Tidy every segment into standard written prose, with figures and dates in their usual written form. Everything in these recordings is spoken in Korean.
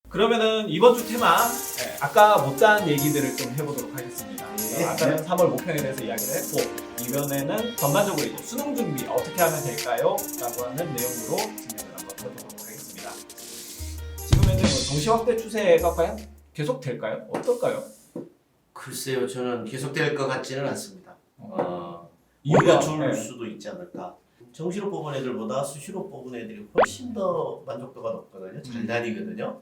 그러면은 이번 주 테마 아까 못다한 얘기들을 좀 해보도록 하겠습니다. 아까는 3월 목표에 대해서 이야기를 했고 이번에는 전반적으로 이제 수능 준비 어떻게 하면 될까요? 라고 하는 내용으로 진행을 한번 해보도록 하겠습니다. 지금 현재 정시 확대 추세가 과연 계속 될까요? 어떨까요? 글쎄요, 저는 계속될 것 같지는 않습니다. 이유가 오히려 줄 수도 있지 않을까. 정시로 뽑은 애들보다 수시로 뽑은 애들이 훨씬 더 만족도가 높거든요. 잘 다니거든요.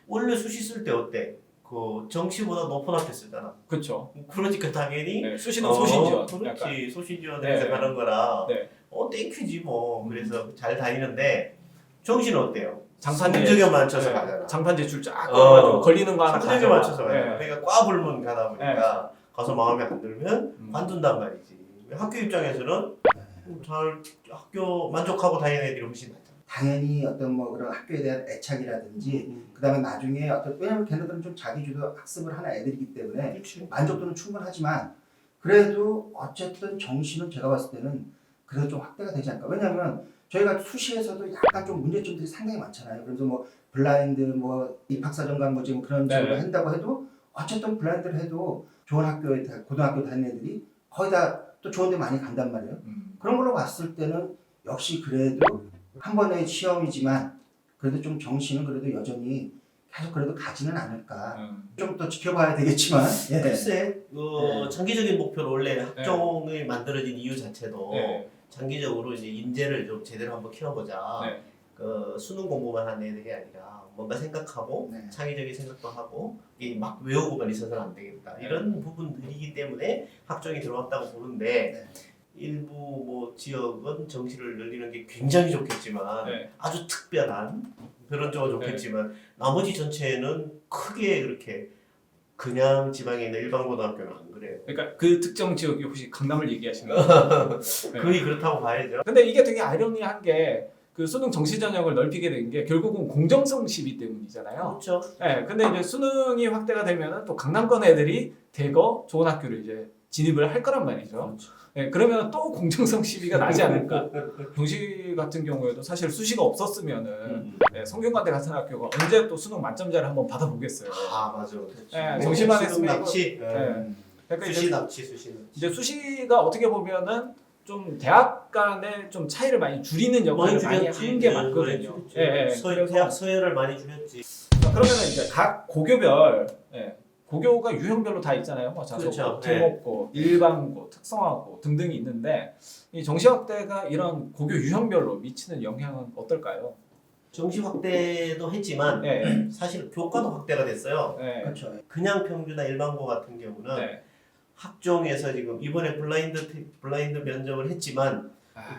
원래 수시 쓸 때 어때? 그 정시보다 높은 학교 쓰잖아. 그렇죠. 그러니까 당연히 수시는 소신지원. 그렇지. 소신지원에서 가는 거라 땡큐지 뭐. 그래서 잘 다니는데 정시는 어때요? 성적에 맞춰서 가잖아. 장판 제출 쫙 걸어가지고 걸리는 거 하나 가져. 성적에 맞춰서 가잖아. 그러니까 과 불문 가다 보니까 가서 마음에 안 들면 관둔단 말이지. 학교 입장에서는 잘 학교 만족하고 다니는 애들이 훨씬 낫잖아. 당연히 어떤 뭐 그런 학교에 대한 애착이라든지 그다음에 나중에 어떤 왜냐면 걔네들은 좀 자기주도 학습을 하는 애들이기 때문에 그렇지. 만족도는 충분하지만 그래도 어쨌든 정시는 제가 봤을 때는 그래도 좀 확대가 되지 않을까. 왜냐하면 저희가 수시에서도 약간 좀 문제점들이 상당히 많잖아요. 그래서 뭐 블라인드 뭐 입학사정관 뭐 지금 그런 식으로 한다고 해도 어쨌든 블라인드를 해도 좋은 학교에 고등학교 다니는 애들이 거의 다 또 좋은 데 많이 간단 말이에요. 그런 걸로 봤을 때는 역시 그래도 한 번의 시험이지만 그래도 좀 정시는 그래도 여전히 계속 그래도 가지는 않을까. 좀 더 지켜봐야 되겠지만. 예. 글쎄, 장기적인 목표로 원래 학종이 만들어진 이유 자체도 장기적으로 이제 인재를 좀 제대로 한번 키워보자. 그 수능 공부만 하는 애들이 아니라 뭔가 생각하고 창의적인 생각도 하고 이게 막 외우고만 있어서는 안 되겠다. 이런 부분들이기 때문에 학종이 들어왔다고 보는데 일부 뭐 지역은 정시를 늘리는 게 굉장히 좋겠지만 아주 특별한 그런 쪽은 좋겠지만 나머지 전체는 크게 그렇게 그냥 지방에 있는 일반고등학교는 안 그래요. 그러니까 그 특정 지역이 혹시 강남을 얘기하시는 거예요? 거의 그렇다고 봐야죠. 근데 이게 되게 아이러니한 게 그 수능 정시 전형을 넓히게 된 게 결국은 공정성 시비 때문이잖아요. 그렇죠. 근데 이제 수능이 확대가 되면은 또 강남권 애들이 대거 좋은 학교를 이제 진입을 할 거란 말이죠. 그러면 또 공정성 시비가 나지 않을까. 정시 같은 경우에도 사실 수시가 없었으면은 성균관대 같은 학교가 언제 또 수능 만점자를 한번 받아보겠어요. 맞아. 정시만 했으면 납치. 그러니까 수시 납치. 이제 수시가 어떻게 보면은 좀 대학 간의 좀 차이를 많이 줄이는 역할을 많이 한 게 맞거든요. 대학 서열을 많이 줄였지. 그러면은 이제 각 고교별 고교가 유형별로 다 있잖아요. 뭐 자소고, 특목고, 일반고, 특성화고 등등이 있는데 이 정시 확대가 이런 고교 유형별로 미치는 영향은 어떨까요? 정시 확대도 했지만 사실 교과도 확대가 됐어요. 그렇죠. 그냥 평균이나 일반고 같은 경우는 학종에서 지금 이번에 블라인드 면접을 했지만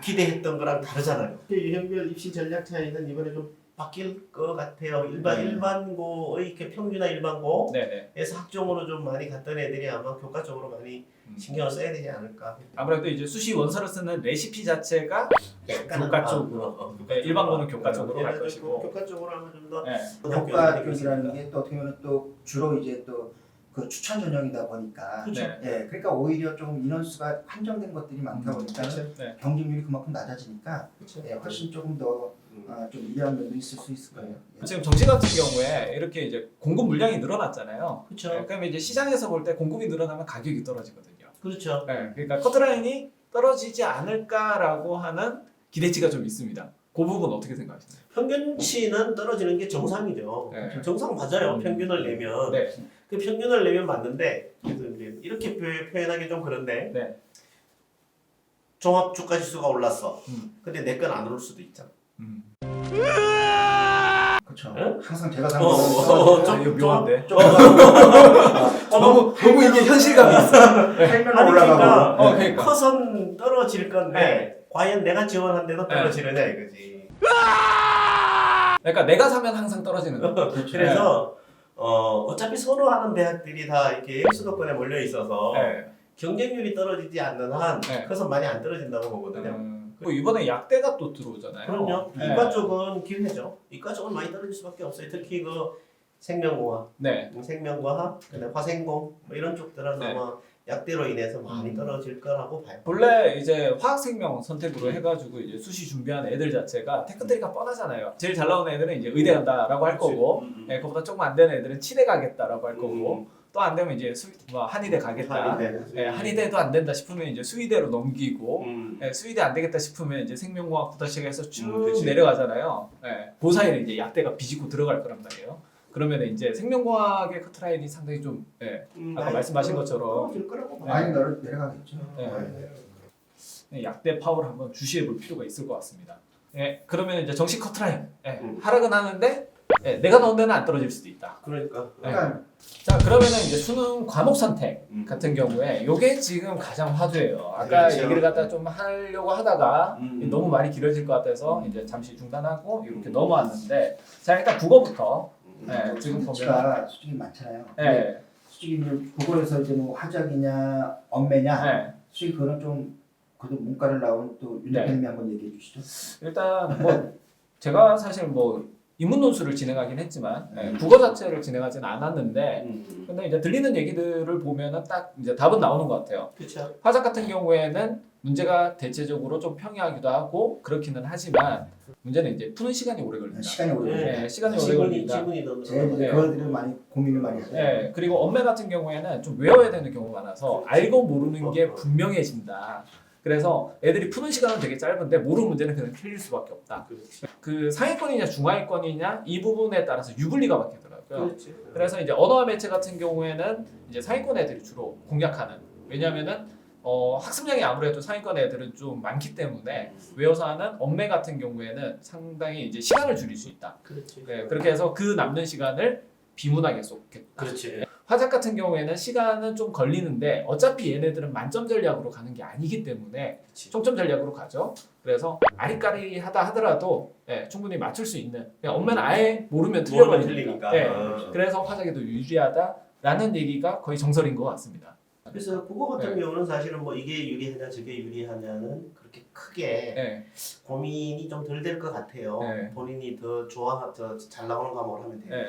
기대했던 거랑 다르잖아요. 유형별 입시 전략 차이는 이번에 좀 바뀔 것 같아요. 일반고의 평균이나 일반고에서 학종으로 좀 많이 갔던 애들이 아마 교과 쪽으로 많이 신경을 써야 되지 않을까. 아무래도 이제 수시 원서를 쓰는 레시피 자체가 교과 쪽으로, 일반고는 교과 쪽으로 갈 것이고 교과 쪽으로 하면 좀 더 교과 쪽이라는 게 또 어떻게 보면 또 주로 이제 또 그 추천 전형이다 보니까 그러니까 오히려 좀 인원수가 한정된 것들이 많다 보니까는 경쟁률이 그만큼 낮아지니까 훨씬 조금 더 좀 유리한 면도 있을 수 있을 거예요. 지금 정시 같은 경우에 이렇게 이제 공급 물량이 늘어났잖아요. 그렇죠. 그러면 이제 시장에서 볼 때 공급이 늘어나면 가격이 떨어지거든요. 그렇죠. 그러니까 커트라인이 떨어지지 않을까라고 하는 기대치가 좀 있습니다. 그 부분 어떻게 생각하시나요? 평균치는 떨어지는 게 정상이죠. 정상 맞아요. 평균을 내면. 그 평균을 내면 맞는데 그래서 이렇게 표현하기 좀 그런데 종합 주가 지수가 올랐어. 근데 내 건 안 오를 수도 있잖아. 그렇죠. 응? 항상 제가 좀 묘한데. 너무 이게 현실감이 있어. 살면 올라가고. 그러니까 커선 떨어질 건데 과연 내가 지원한데도 떨어지느냐 이거지. 그러니까 내가 사면 항상 떨어지는 거. 그래서 어차피 선호하는 대학들이 다 이렇게 수도권에 몰려 있어서 경쟁률이 떨어지지 않는 한 커서 많이 안 떨어진다고 보거든요. 이번에 약대가 또 들어오잖아요. 그럼요. 이과 쪽은 기회죠. 이과 쪽은 많이 떨어질 수밖에 없어요. 특히 그 생명공학, 생명과학, 그다음에 화생공 뭐 이런 쪽들은 아마 약대로 인해서 많이 떨어질 거라고 봐요. 본래 이제 화학생명 선택으로 해가지고 이제 수시 준비한 애들 자체가 테크트리가 뻔하잖아요. 제일 잘 나오는 애들은 이제 의대 간다라고 할 거고, 예, 그거보다 조금 안 되는 애들은 치대 가겠다라고 할 거고, 또 안 되면 이제 한의대 가겠다. 예, 한의대도 안 된다 싶으면 이제 수의대로 넘기고, 예, 수의대 안 되겠다 싶으면 이제 생명공학부터 시작해서 쭉 내려가잖아요. 예, 그 사이에 이제 약대가 비집고 들어갈 거란 말이에요. 그러면 이제 생명공학의 커트라인이 상당히 좀, 예, 아까 말씀하신 것처럼 많이 내려가겠죠. 약대 파워를 한번 주시해 볼 필요가 있을 것 같습니다. 예, 그러면 이제 정식 커트라인, 예, 하락은 하는데, 예, 내가 넣은 데는 안 떨어질 수도 있다. 그러니까. 예. 자, 그러면은 이제 수능 과목 선택 같은 경우에 요게 지금 가장 화두예요. 아까 그렇죠. 얘기를 갖다 좀 하려고 하다가 너무 많이 길어질 것 같아서 이제 잠시 중단하고 이렇게 넘어왔는데, 자, 일단 국어부터. 예, 지금 보면 수치가 솔직히 많잖아요. 예, 솔직히 국어에서 이제 뭐 화작이냐 엄매냐 예. 솔직히 그거는 좀 그래도 문과를 나온 또 윤 대표님이 한번 얘기해 주시죠. 일단 뭐 제가 사실 뭐 인문 논술을 진행하긴 했지만, 예, 국어 자체를 진행하지는 않았는데, 근데 이제 들리는 얘기들을 보면은 딱 이제 답은 나오는 것 같아요. 그렇죠. 화작 같은 경우에는 문제가 대체적으로 좀 평이하기도 하고 그렇기는 하지만 문제는 이제 푸는 시간이 오래 걸린다. 시간이 오래 걸려요. 네, 시간이 오래 걸린다. 지분이 더 제일 네. 그거들을 많이 고민을 많이 하죠. 네, 그리고 엄매 같은 경우에는 좀 외워야 되는 경우가 많아서 알고 모르는 게 분명해진다. 그래서 애들이 푸는 시간은 되게 짧은데 모르는 문제는 그냥 틀릴 수밖에 없다. 그 상위권이냐 중하위권이냐 이 부분에 따라서 유불리가 바뀌더라고요. 그래서 이제 언어와 매체 같은 경우에는 이제 상위권 애들이 주로 공략하는, 왜냐면은 학습량이 아무래도 상위권 애들은 좀 많기 때문에 외워서 하는 엄매 같은 경우에는 상당히 이제 시간을 줄일 수 있다. 그렇지. 네, 그렇게 해서 그 남는 시간을 비문하게 쏟겠다. 그렇지. 화작 같은 경우에는 시간은 좀 걸리는데 어차피 얘네들은 만점 전략으로 가는 게 아니기 때문에 총점 전략으로 가죠. 그래서 아리까리하다 하더라도, 예, 충분히 맞출 수 있는. 엄매는 아예 모르면 틀려버리니까. 예, 그래서 화작이 더 유리하다라는 얘기가 거의 정설인 것 같습니다. 그래서 국어 같은 경우는 사실은 뭐 이게 유리하냐 저게 유리하냐는 그렇게 크게 예, 고민이 좀 덜 될 것 같아요. 네. 본인이 더 잘 나오는 과목을 하면 돼요. 예,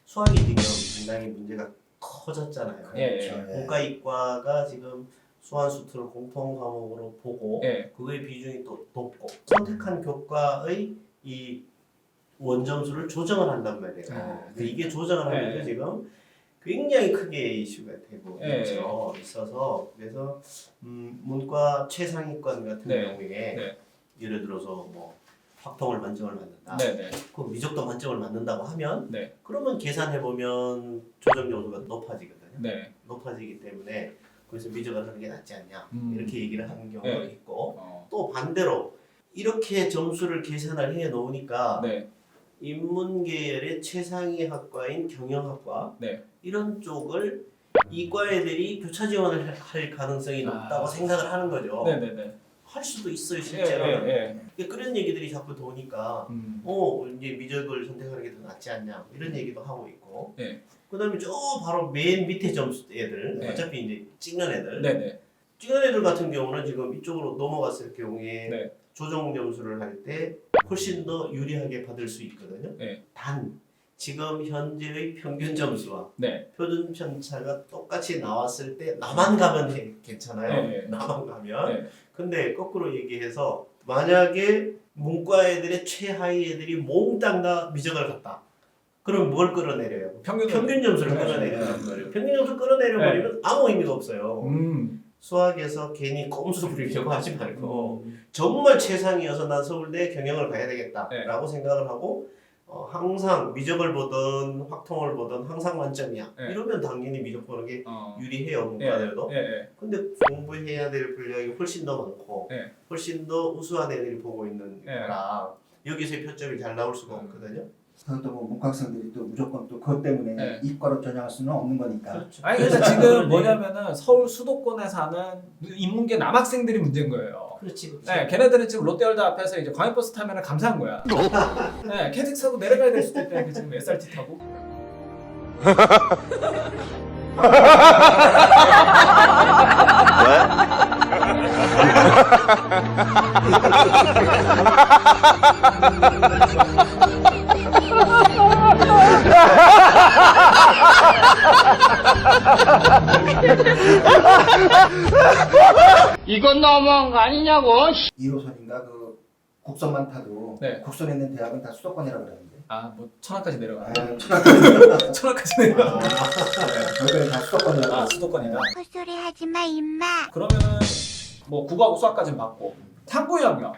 수학이 지금 상당히 문제가 커졌잖아요. 예, 문과 이과가 지금 수완수투를 공통 과목으로 보고, 예. 그거의 비중이 또 높고, 선택한 교과의 이 원점수를 조정을 한단 말이에요. 이게 조정을 하면서 지금 굉장히 크게 이슈가 되고 있어서, 그래서 문과 최상위권 같은 경우에 예를 들어서 뭐 확통을 만점을 맞는다. 그 미적도 만점을 맞는다고 하면 그러면 계산해 보면 조정 요소가 높아지거든요. 높아지기 때문에 그래서 미적을 하는 게 낫지 않냐 이렇게 얘기를 하는 경우가 있고, 또 반대로 이렇게 점수를 계산을 해 놓으니까 인문계열의 최상위 학과인 경영학과 이런 쪽을 이과 애들이 교차 지원을 할 가능성이 높다고 생각을 하는 거죠. 할 수도 있어요, 실제로는. 그런 얘기들이 자꾸 도니까 이제 미적을 선택하는 게 더 낫지 않냐 이런 얘기도 하고 있고, 그다음에 저 바로 맨 밑에 점수 애들, 어차피 이제 찍는 애들 같은 경우는 지금 이쪽으로 넘어갔을 경우에 조정 점수를 할 때 훨씬 더 유리하게 받을 수 있거든요. 단 지금 현재의 평균 점수와 표준 편차가 똑같이 나왔을 때 나만 가면 괜찮아요. 나만 가면. 근데 거꾸로 얘기해서 만약에 문과 애들의 최하위 애들이 몽땅 다 미적을 갔다. 그럼 뭘 끌어내려요? 평균 점수를 끌어내려는 거예요. 평균 점수를 끌어내려버리면 아무 의미가 없어요. 수학에서 괜히 꼼수 부리려고 하지 말고 정말 최상이어서 난 서울대 경영을 가야 되겠다라고 생각을 하고, 항상 미적을 보든 확통을 보든 항상 만점이야. 이러면 당연히 미적 보는 게 유리해요, 문과들도. 근데 공부해야 될 분량이 훨씬 더 많고 훨씬 더 우수한 애들이 보고 있는 거라 여기서의 표점이 잘 나올 수가 없거든요. 그것도 뭐 문과 학생들이 또 무조건 또 그것 때문에 이과로 전향할 수는 없는 거니까. 아니 근데 지금 뭐냐면은 서울 수도권에 사는 인문계 남학생들이 문제인 거예요. 그렇지. 걔네들은 지금 롯데월드 앞에서 이제 광역버스 타면은 감사한 거야. KTX 타고 내려가야 될 수도 있다. 지금 SRT 타고. 이건 너무한 거 아니냐고. 2호선인가 그 국선만 타도 네. 국선에 있는 대학은 다 수도권이라고 그러는데. 뭐 천안까지 내려가. 천안까지 천안까지 내려가. 저희는 다 수도권이라고. 수도권이다. 헛소리 하지 마, 임마. 그러면은 뭐 국어하고 수학까지는 받고 탐구 영역.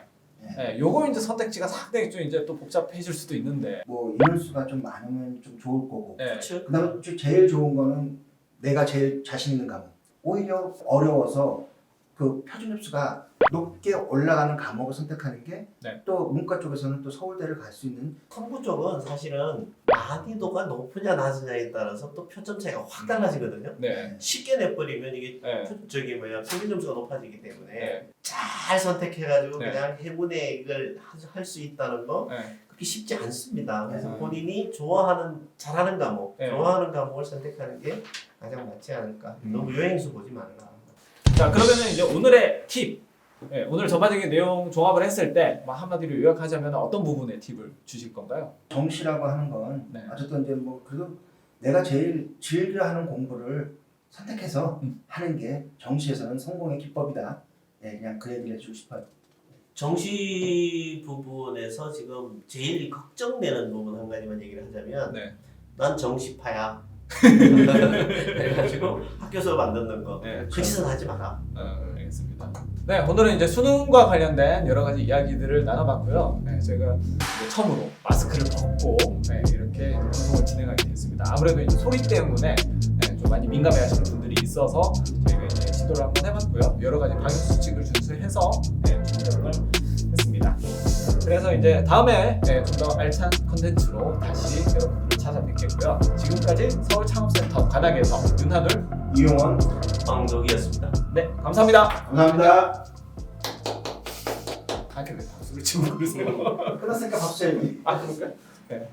요거 이제 선택지가 상당히 좀 이제 또 복잡해질 수도 있는데. 뭐 인원수가 좀 많으면 좀 좋을 거고. 그렇죠. 그다음에 제일 좋은 거는 내가 제일 자신 있는 과목. 오히려 어려워서 그 표준 점수가 높게 올라가는 과목을 선택하는 게 또 문과 쪽에서는 또 서울대를 갈 수 있는. 탐구 쪽은 사실은 난이도가 높으냐 낮으냐에 따라서 또 표점 차이가 확 달라지거든요. 네. 쉽게 내버리면 이게 평균 점수가 높아지기 때문에 잘 선택해가지고 그냥 행운의 이걸 할 수 있다는 거 그렇게 쉽지 않습니다. 그래서 본인이 좋아하는 잘하는 과목, 좋아하는 과목을 선택하는 게 가장 맞지 않을까. 너무 여행수 보지 말라. 자, 그러면은 이제 오늘의 팁. 오늘 전반적인 내용 종합을 했을 때 한마디로 요약하자면 어떤 부분에 팁을 주실 건가요? 정시라고 하는 건 어쨌든 이제 뭐 그래도 내가 제일 즐겨하는 공부를 선택해서 하는 게 정시에서는 성공의 기법이다. 그냥 그 얘기를 해주고 싶어요. 정시 부분에서 지금 제일 걱정되는 부분 한 가지만 얘기를 하자면 난 정시파야. 그래가지고 학교 수업 안 듣는 거 그 짓은 하지 마라. 알겠습니다. 네, 오늘은 이제 수능과 관련된 여러 가지 이야기들을 나눠봤고요. 저희가 이제 처음으로 마스크를 벗고 이렇게 방송을 진행하게 됐습니다. 아무래도 이제 소리 때문에 좀 많이 민감해하시는 분들이 있어서 저희가 이제 시도를 한번 해봤고요. 여러 가지 방역 수칙을 준수해서 진행을 했습니다. 그래서 이제 다음에 좀 더 알찬 컨텐츠로 다시 여러분들을 찾아뵙겠고요. 지금까지 서울창업센터 관악에서 윤하늘, 이용원, 황덕이었습니다. 네, 감사합니다. 감사합니다. 왜 박수를 치고 그러세요? 끝났으니까 박수 쳐야지. 그럴까요? 네.